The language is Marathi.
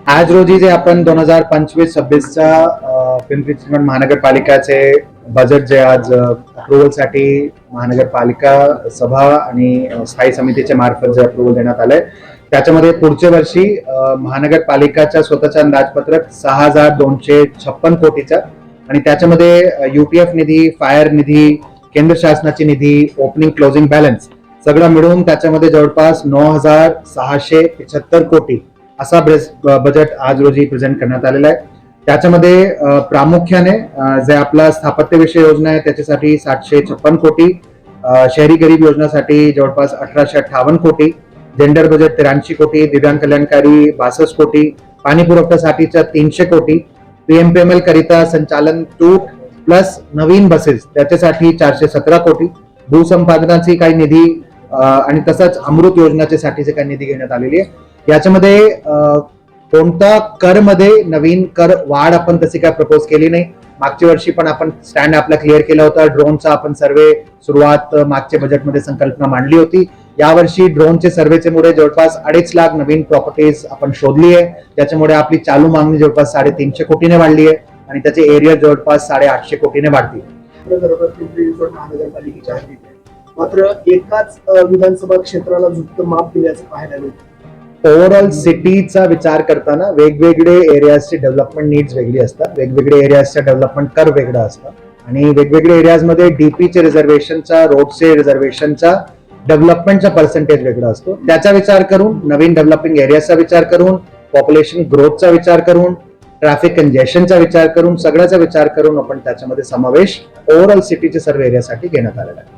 आज रोजी जे आपण 2025-26च्या पिंपरी चिंचवड महानगरपालिकाचे बजेट जे आज अप्रुव्हलसाठी महानगरपालिका सभा आणि स्थायी समितीच्या मार्फत जे अप्रुव्हल देण्यात आलंय, त्याच्यामध्ये पुढच्या वर्षी महानगरपालिकाच्या स्वतःच्या अंदाजपत्रक 6,256 कोटीचा आणि त्याच्यामध्ये UTF निधी, फायर निधी, केंद्र शासनाची निधी, ओपनिंग क्लोजिंग बॅलन्स सगळं मिळून त्याच्यामध्ये जवळपास 9,675 कोटी असा बजेट आज रोजी प्रेझेंट करण्यात आलेला आहे. त्याच्यामध्ये प्रामुख्याने जे आपला स्थापत्यविषय योजना आहे त्याच्यासाठी 756 कोटी, शहरी गरीब योजनासाठी जवळपास 1,858 कोटी, जेंडर बजेट 83 कोटी, दिव्यांग कल्याणकारी 62 कोटी, पाणी पुरवठ्यासाठीच्या 300 कोटी, PMPML करिता संचालन तूट प्लस नवीन बसेस त्याच्यासाठी 417 कोटी, भूसंपादनाची काही निधी आणि तसंच अमृत योजनाच्या साठीचे काही निधी घेण्यात आलेली आहे. याच्यामध्ये कोणता कर मध्ये नवीन कर वाढ आपण तशी काय प्रपोज केली नाही. मागच्या वर्षी पण आपण स्टँड आपला क्लिअर केला होता. ड्रोनचा आपण सर्वे सुरुवात मागच्या बजेटमध्ये संकल्पना मांडली होती. यावर्षी ड्रोनचे सर्वेचे मुळे जवळपास 2.5 लाख नवीन प्रॉपर्टीज आपण शोधली आहे. त्याच्यामुळे आपली चालू मागणी जवळपास 350 कोटीने वाढली आहे आणि त्याचे एरिया जवळपास 850 कोटीने वाढतील. मात्र एकाच विधानसभा क्षेत्राला झुकतं माप दिल्याचं पाहायला मिळतं. ओव्हरऑल सिटीचा विचार करताना वेगवेगळे एरियाजची डेव्हलपमेंट नीड्स वेगळी असतात, वेगवेगळे एरियाजचा डेव्हलपमेंट कर वेगळा असतं आणि वेगवेगळे एरियाजमध्ये डीपीचे रिझर्वेशनचा, रोडचे रिझर्वेशनचा, डेव्हलपमेंटचा पर्सेंटेज वेगळा असतो. त्याचा विचार करून, नवीन डेव्हलपिंग एरियाचा विचार करून, पॉप्युलेशन ग्रोथचा विचार करून, ट्रॅफिक कंजेशनचा विचार करून, सगळ्याचा विचार करून आपण त्याच्यामध्ये समावेश ओव्हरऑल सिटीचे सर्व एरियासाठी घेण्यात आलेला आहे.